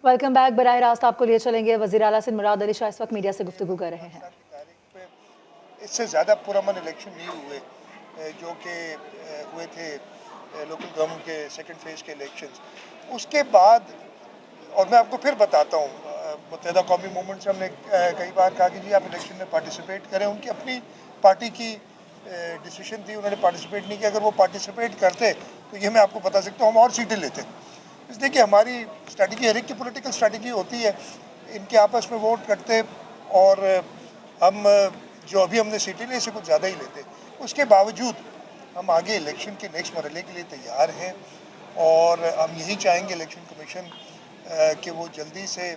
Welcome back. बराह रास्त आपको लिए चलेंगे। वज़ीर आला सिंध मुराद अली शाह इस वक्त मीडिया से गुफ्तगू कर रहे हैं। इससे ज़्यादा पुरअमन इलेक्शन नहीं हुए जो कि हुए थे लोकल गवर्नमेंट के सेकंड फेज़ के इलेक्शंस। उसके बाद और मैं आपको फिर बताता हूँ, मुत्तहिदा कौमी मूवमेंट से हमने कई बार कहा कि जी आप इलेक्शन में पार्टिसिपेट करें। उनकी अपनी पार्टी की डिसीजन थी, उन्होंने पार्टिसिपेट नहीं किया। अगर वो पार्टिसिपेट करते तो ये मैं आपको बता सकता हूँ हम और सीटें लेते। इसलिए कि हमारी स्ट्रैटेजी, हर एक की पॉलिटिकल स्ट्रैटेजी होती है, इनके आपस में वोट करते और हम जो अभी हमने सीटें ली इससे कुछ ज़्यादा ही लेते। उसके बावजूद हम आगे इलेक्शन के नेक्स्ट मरहले के लिए तैयार हैं और हम यही चाहेंगे इलेक्शन कमीशन कि वो जल्दी से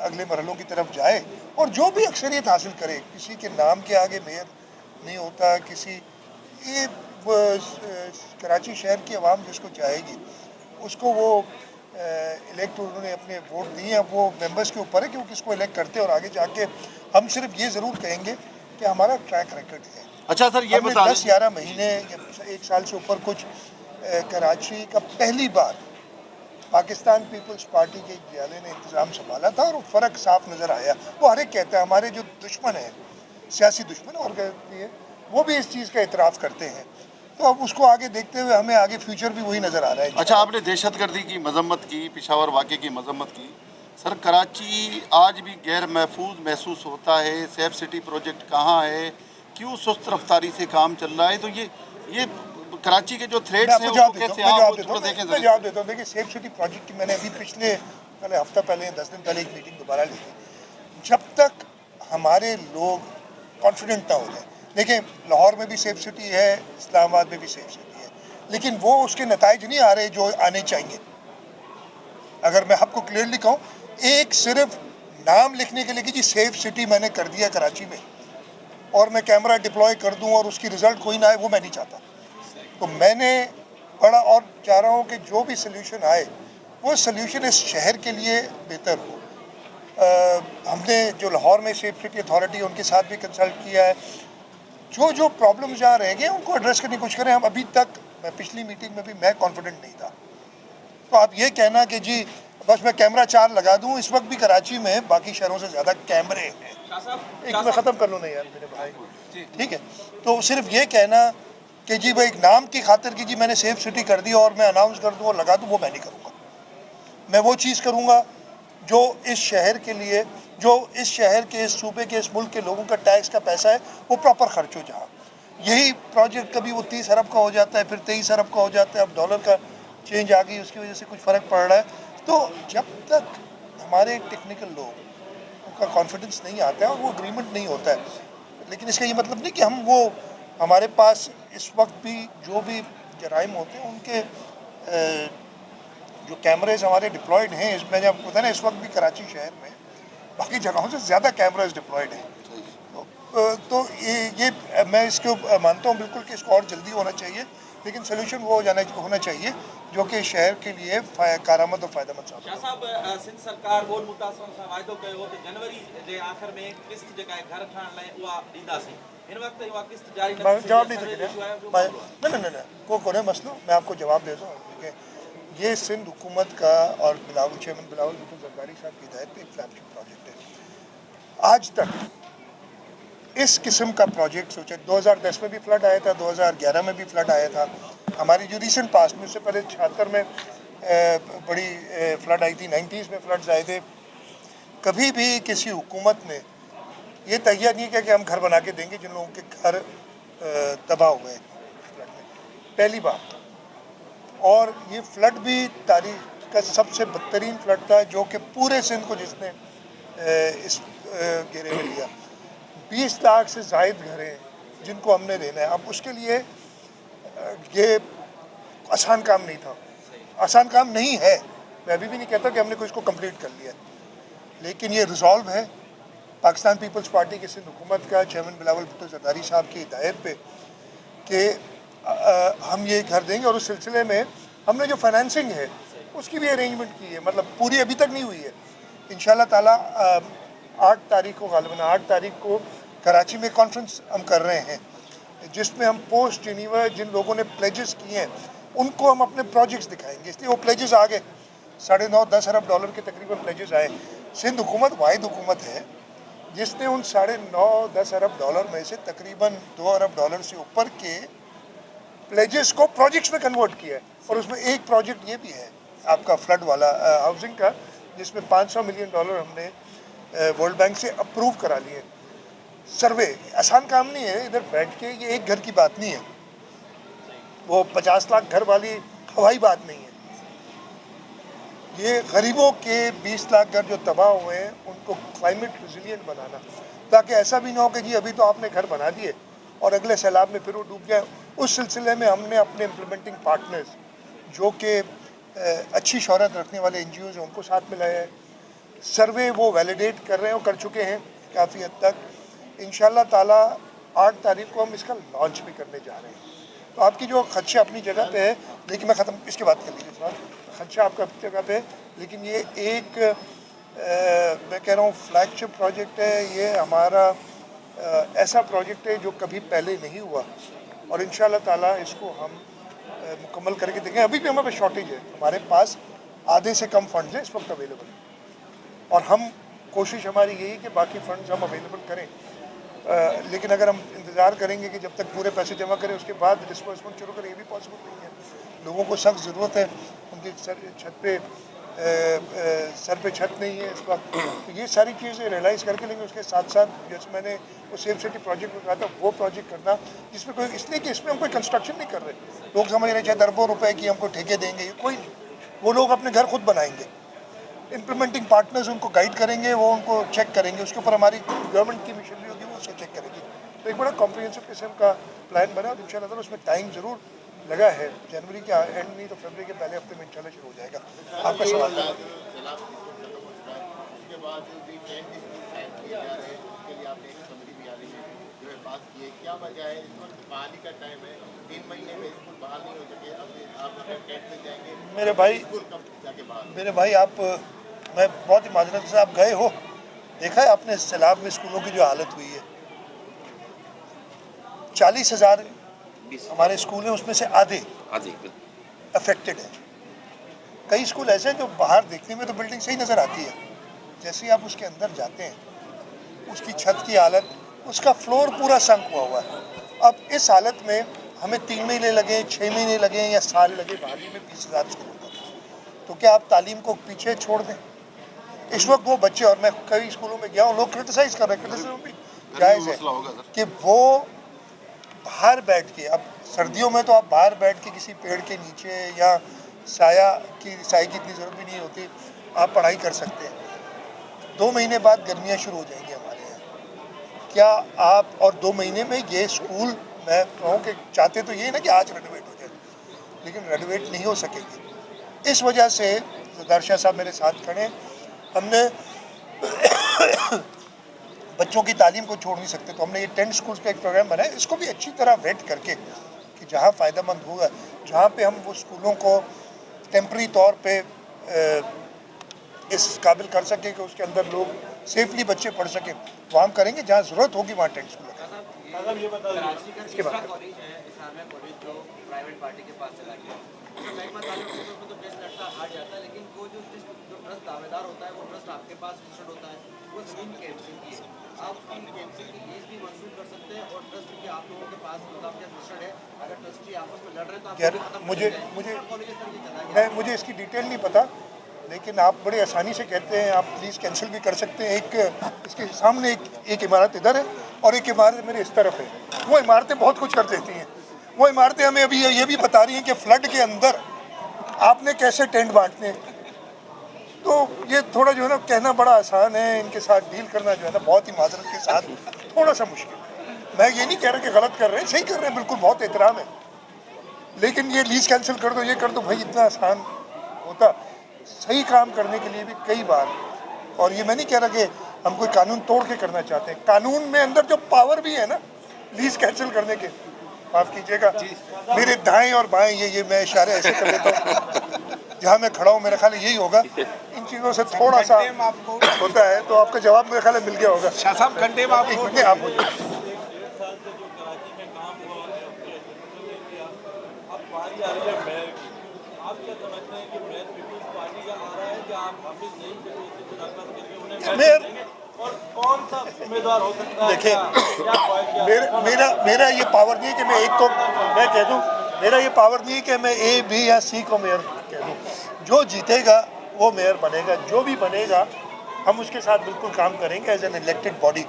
अगले मरहलों की तरफ जाए और जो भी अक्सरियत हासिल करे। किसी के नाम के आगे मेयर नहीं होता, किसी ये कराची शहर की आवाम जिसको चाहेगी उसको वो इलेक्ट उन्होंने अपने वोट दिए हैं। वो मेंबर्स के ऊपर है कि वो किसको इलेक्ट करते हैं और आगे जाके हम सिर्फ ये ज़रूर कहेंगे कि हमारा ट्रैक रिकॉर्ड है। अच्छा सर, ये बता 10-11 महीने या 1 साल से ऊपर कुछ कराची का पहली बार पाकिस्तान पीपल्स पार्टी के जियाले ने इंतज़ाम संभाला था और फ़र्क साफ नज़र आया। वो हर एक कहता है, हमारे जो दुश्मन हैं, सियासी दुश्मन और कहती है, वो भी इस चीज़ का इतराफ़ करते हैं। तो अब उसको आगे देखते हुए हमें आगे फ्यूचर भी वही नज़र आ रहा है। अच्छा, आपने दहशतगर्दी की मजम्मत की, पेशावर वाक़े की मजम्मत की। सर, कराची आज भी गैर महफूज महसूस होता है। सेफ सिटी प्रोजेक्ट कहाँ है? क्यों सुस्त रफ्तारी से काम चल रहा है? तो ये कराची के जो थ्रेट्स हैं जवाब वो देता कैसे हूँ, आप थोड़ा देखें मैं जवाब देता हूँ। देखिए, सेफ सिटी प्रोजेक्ट की मैंने अभी पहले हफ्ता पहले 10 दिन पहले एक मीटिंग दोबारा ली थी। जब तक हमारे लोग कॉन्फिडेंट ना हो जाए, देखिए लाहौर में भी सेफ सिटी है, इस्लामाबाद में भी सेफ सिटी है, लेकिन वो उसके नताइज नहीं आ रहे जो आने चाहिए। अगर मैं आपको क्लियरली कहूँ, एक सिर्फ नाम लिखने के लिए कि जी सेफ सिटी मैंने कर दिया कराची में और मैं कैमरा डिप्लॉय कर दूं और उसकी रिजल्ट कोई ना आए, वो मैं नहीं चाहता। तो मैंने पढ़ा और चाह रहा हूँ कि जो भी सोल्यूशन आए वो सोल्यूशन इस शहर के लिए बेहतर हो। हमने जो लाहौर में सेफ सिटी अथॉरिटी उनके साथ भी कंसल्ट किया है। जो प्रॉब्लम्स जहाँ रह गए उनको एड्रेस करने की कोशिश करें। हम अभी तक, मैं पिछली मीटिंग में भी मैं कॉन्फिडेंट नहीं था। तो आप ये कहना कि जी बस मैं कैमरा 4 लगा दूं, इस वक्त भी कराची में बाकी शहरों से ज़्यादा कैमरे हैं। एक मैं ख़त्म कर लूँ ना यार मेरे भाई, ठीक है? तो सिर्फ ये कहना कि जी भाई एक नाम की खातिर कि जी मैंने सेफ सिटी कर दी और मैं अनाउंस कर दूँ और लगा दूँ, वो मैं नहीं करूँगा। मैं वो चीज़ करूँगा जो इस शहर के लिए, जो इस शहर के, इस सूबे के, इस मुल्क के लोगों का टैक्स का पैसा है वो प्रॉपर खर्च हो। जहाँ यही प्रोजेक्ट कभी वो 30 अरब का हो जाता है, फिर 23 अरब का हो जाता है, अब डॉलर का चेंज आ गई, उसकी वजह से कुछ फ़र्क पड़ रहा है। तो जब तक हमारे टेक्निकल लोग उनका कॉन्फिडेंस नहीं आता है और वो एग्रीमेंट नहीं होता है, लेकिन इसका ये मतलब नहीं कि हम वो, हमारे पास इस वक्त भी जो भी जराइम होते हैं उनके जो कैमरेज हमारे डिप्लॉयड हैं, इसमें जब होता है ना, इस वक्त भी कराची शहर में बाकी जगहों से ज़्यादा कैमराज डिप्लॉयड हैं। तो ये मैं इसको मानता हूँ बिल्कुल कि इसको और जल्दी होना चाहिए, लेकिन सोल्यूशन वो होना चाहिए जो कि शहर के लिए कारआमद और फ़ायदेमंद साबित हो। शाह साहब, सिंध सरकार बोल मुतासिर सां वाइदो कयो त जनवरी जे आख़िर में किस्त जेका आहे घर ठहण लाइ उहा ॾींदासीं। हिन वक़्तु उहा किस्त जारी न थी। जवाब नहीं सके न कोई मसलो, मैं आपको जवाब देता हूँ। ये सिंध हुकूमत का और चेयरमैन बिलावल भुट्टो ज़रदारी साहब की हिदायत पे एक फ्लैगशिप प्रोजेक्ट है। आज तक इस किस्म का प्रोजेक्ट सोचे, 2010 में भी फ्लड आया था, 2011 में भी फ्लड आया था। हमारी जो रिसेंट पास्ट में, उससे पहले 76 में बड़ी फ्लड आई थी, 90s में फ्लड्स आए थे। कभी भी किसी हुकूमत ने ये तैयार नहीं किया कि हम घर बना के देंगे जिन लोगों के घर तबाह हुए हैं फ्लड में, पहली बार। और ये फ्लड भी तारीख का सबसे बदतरीन फ्लड था जो कि पूरे सिंध को जिसने इस घेरे में लिया। 20 लाख से ज़ायद घर हैं जिनको हमने देना है। अब उसके लिए ये आसान काम नहीं था, आसान काम नहीं है। मैं अभी भी नहीं कहता कि हमने कोई इसको कंप्लीट कर लिया, लेकिन ये रिजॉल्व है पाकिस्तान पीपल्स पार्टी की सिंध हुकूमत का, चेयरमैन बिलावल भुट्टो ज़रदारी साहब की हिदायत पे कि हम ये घर देंगे। और उस सिलसिले में हमने जो फाइनेंसिंग है उसकी भी अरेंजमेंट की है, मतलब पूरी अभी तक नहीं हुई है। इंशाल्लाह ताला 8 तारीख को, गालिबन 8 तारीख को कराची में कॉन्फ्रेंस हम कर रहे हैं जिसमें हम पोस्ट जिनीवा जिन लोगों ने प्लेजेस किए हैं उनको हम अपने प्रोजेक्ट्स दिखाएंगे। इसलिए वो प्लेजेस आ गए $9.5-10 अरब डॉलर के तकरीबन प्लेजेस आए। सिंध हुकूमत वाहिद हुकूमत है जिसने उन $9.5-10 अरब डॉलर में से तकरीबन 2 अरब डॉलर से ऊपर के प्लेजेस को प्रोजेक्ट्स में कन्वर्ट किया है। और उसमें एक प्रोजेक्ट ये भी है आपका फ्लड वाला हाउसिंग का, जिसमें $500 मिलियन हमने वर्ल्ड बैंक से अप्रूव करा लिए। सर्वे आसान काम नहीं है, इधर बैठ के ये एक घर की बात नहीं है, वो 50 लाख घर वाली हवाई बात नहीं है। ये गरीबों के 20 लाख घर जो तबाह हुए हैं उनको क्लाइमेट रिजिलियंट बनाना, ताकि ऐसा भी ना हो कि जी अभी तो आपने घर बना दिए और अगले सैलाब में फिर वो डूब जाए। उस सिलसिले में हमने अपने इम्प्लीमेंटिंग पार्टनर्स जो कि अच्छी शोहरत रखने वाले NGOs हैं उनको साथ मिलाया है। सर्वे वो वैलिडेट कर रहे हैं और कर चुके हैं काफ़ी हद तक। इंशाल्लाह ताला 8 तारीख को हम इसका लॉन्च भी करने जा रहे हैं। तो आपकी जो खदशा अपनी जगह पे है, लेकिन मैं ख़त्म इसके बात कर लीजिए सर, खदशा आपका अपनी जगह पे है, लेकिन ये एक मैं कह रहा हूँ फ्लैगशिप प्रोजेक्ट है। ये हमारा ऐसा प्रोजेक्ट है जो कभी पहले नहीं हुआ और इंशाल्लाह ताला इसको हम मुकम्मल करके देंगे। अभी भी हमारे पास शॉर्टेज है, हमारे पास आधे से कम फंड्स हैं इस वक्त अवेलेबल और हम कोशिश हमारी यही कि बाकी फंड्स हम अवेलेबल करें। लेकिन अगर हम इंतज़ार करेंगे कि जब तक पूरे पैसे जमा करें उसके बाद डिस्बर्समेंट शुरू करें, ये भी पॉसिबल नहीं है। लोगों को सख्त ज़रूरत है, उनकी सर पे छत नहीं है इस वक्त। तो ये सारी चीज़ें रियलाइज़ करके, लेकिन उसके साथ साथ जैसे मैंने वो सेफ सिटी प्रोजेक्ट में कहा था, वो प्रोजेक्ट करना जिसमें कोई, इसलिए कि इसमें हम कोई कंस्ट्रक्शन नहीं कर रहे। लोग समझ रहे शायद अरबों रुपए की हमको ठेके देंगे, कोई नहीं, वो लोग अपने घर खुद बनाएंगे। इम्प्लीमेंटिंग पार्टनर्स उनको गाइड करेंगे, वो उनको चेक करेंगे, उसके ऊपर हमारी गवर्नमेंट की मिशनरी होगी, वो उसको चेक करेगी। तो एक बड़ा कॉम्प्रिहेंसिव किस्म का प्लान बना और इंशाल्लाह उसमें टाइम ज़रूर लगा है। जनवरी के एंड नहीं तो फरवरी के पहले हफ्ते में इंशाल्लाह शुरू हो जाएगा। आपका सवाल मेरे भाई आप, मैं बहुत ही माजरत से, आप गए हो, देखा है आपने सैलाब में स्कूलों की जो हालत हुई है। 40,000 हमारे स्कूल हैं, उसमें से आधे अफेक्टेड है। कई स्कूल ऐसे हैं जो बाहर देखने में तो बिल्डिंग सही नज़र आती है, जैसे ही आप उसके अंदर जाते हैं उसकी छत की हालत, उसका फ्लोर पूरा संक हुआ है। अब इस हालत में हमें 3 महीने लगे, 6 महीने लगे या साल लगे बहाली में 20,000 स्कूलों का, तो क्या आप तालीम को पीछे छोड़ दें? इस वक्त वो बच्चे, और मैं कई स्कूलों में गया हूँ, लोग क्रिटिसाइज़ कर रहे हैं, क्रिटिसिज्म भी जायज़ है कि वो बाहर बैठ के, अब सर्दियों में तो आप बाहर बैठ के किसी पेड़ के नीचे या साय की इतनी ज़रूरत भी नहीं होती, आप पढ़ाई कर सकते हैं। 2 महीने बाद गर्मियाँ शुरू हो जाएंगी हमारे यहाँ। क्या आप, और 2 महीने में ये स्कूल, मैं कहूँ कि चाहते तो ये ना कि आज रेनोवेट हो जाए, लेकिन रेनोवेट नहीं हो सकेंगे। इस वजह से ज़रदार शाह साहब मेरे साथ खड़े, हमने बच्चों की तालीम को छोड़ नहीं सकते, तो हमने ये 10 स्कूल्स का एक प्रोग्राम बनाया। इसको भी अच्छी तरह वेट करके कि जहाँ फ़ायदेमंद होगा, जहाँ पे हम वो स्कूलों को टेम्परेरी तौर पे इस काबिल कर सकें कि उसके अंदर लोग सेफली बच्चे पढ़ सकें, वो हम करेंगे। जहाँ ज़रूरत होगी वहाँ 10 स्कूल इसके बाद मुझे इसकी डिटेल नहीं पता, लेकिन आप बड़े आसानी से कहते हैं, आप प्लीज़ कैंसिल भी कर सकते हैं। एक इसके सामने एक इमारत इधर है और एक इमारत मेरे इस तरफ है। वो इमारतें बहुत कुछ कर देती हैं। वो इमारतें हमें अभी ये भी बता रही हैं कि फ्लड के अंदर आपने कैसे टेंट बांटने। तो ये थोड़ा जो है ना कहना बड़ा आसान है, इनके साथ डील करना जो है ना बहुत ही माजरत के साथ थोड़ा सा मुश्किल है। मैं ये नहीं कह रहा कि गलत कर रहे हैं, सही कर रहे हैं, बिल्कुल बहुत एहतराम है, लेकिन ये लीज कैंसिल कर दो, ये कर दो, भाई इतना आसान होता सही काम करने के लिए भी कई बार। और ये मैं नहीं कह रहा कि हम कोई कानून तोड़ के करना चाहते हैं, कानून में अंदर जो पावर भी है ना लीज कैंसिल करने के, माफ़ कीजिएगा मेरे दाएं और बाएं ये मैं इशारे ऐसे कर लेता हूँ जहाँ मैं खड़ा हूँ, मेरा ख्याल यही होगा। इन चीज़ों से थोड़ा सा होता है, तो आपका जवाब मेरे ख्याल मिल गया होगा। शाह साहब घंटे में आप आप क्या समझते हैं कि मेयर पीपल्स पार्टी का मेयर और कौन सा उम्मीदवार हो सकता है? देखिए, क्या मेरा ये पावर नहीं है कि मैं एक को मैं कह दूं, मेरा ये पावर नहीं है कि मैं ए बी या सी को मेयर कह दूं। जो जीतेगा वो मेयर बनेगा, जो भी बनेगा हम उसके साथ बिल्कुल काम करेंगे एज एन इलेक्टेड बॉडी।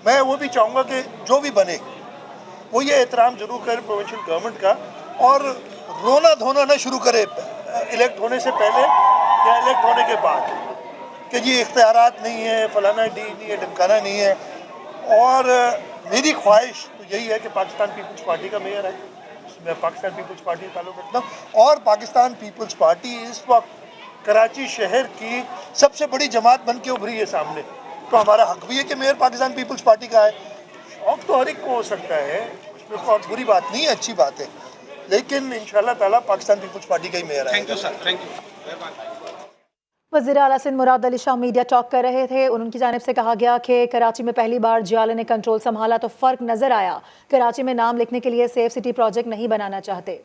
मैं वो भी चाहूँगा कि जो भी बने वो ये एहतराम जरूर करे प्रोविंशियल गवर्नमेंट का, और रोना धोना ना शुरू करे इलेक्ट होने से पहले या इलेक्ट होने के बाद कि जी इख्तियारात नहीं है, फलाना डी नहीं है, ढमकाना नहीं है। और मेरी ख्वाहिश तो यही है कि पाकिस्तान पीपल्स पार्टी का मेयर है, मैं पाकिस्तान पीपल्स पार्टी से ताल्लुक़ रखता हूँ, और पाकिस्तान पीपल्स पार्टी इस वक्त कराची शहर की सबसे बड़ी जमात बन के उभरी है सामने। तो हमारा हक भी है कि मेयर पाकिस्तान पीपल्स पार्टी का है। शौक तो हर एक को हो सकता है, उसमें बहुत बुरी बात नहीं है, अच्छी बात है, लेकिन इंशाल्लाह ताला पाकिस्तान पीपल्स पार्टी का ही मेयर है। Thank you sir, thank you. वज़ीर आला सिंध मुराद अली शाह मीडिया टॉक कर रहे थे। उनकी जानिब से कहा गया कि कराची में पहली बार जियाले ने कंट्रोल संभाला तो फ़र्क नज़र आया। कराची में नाम लिखने के लिए सेफ सिटी प्रोजेक्ट नहीं बनाना चाहते।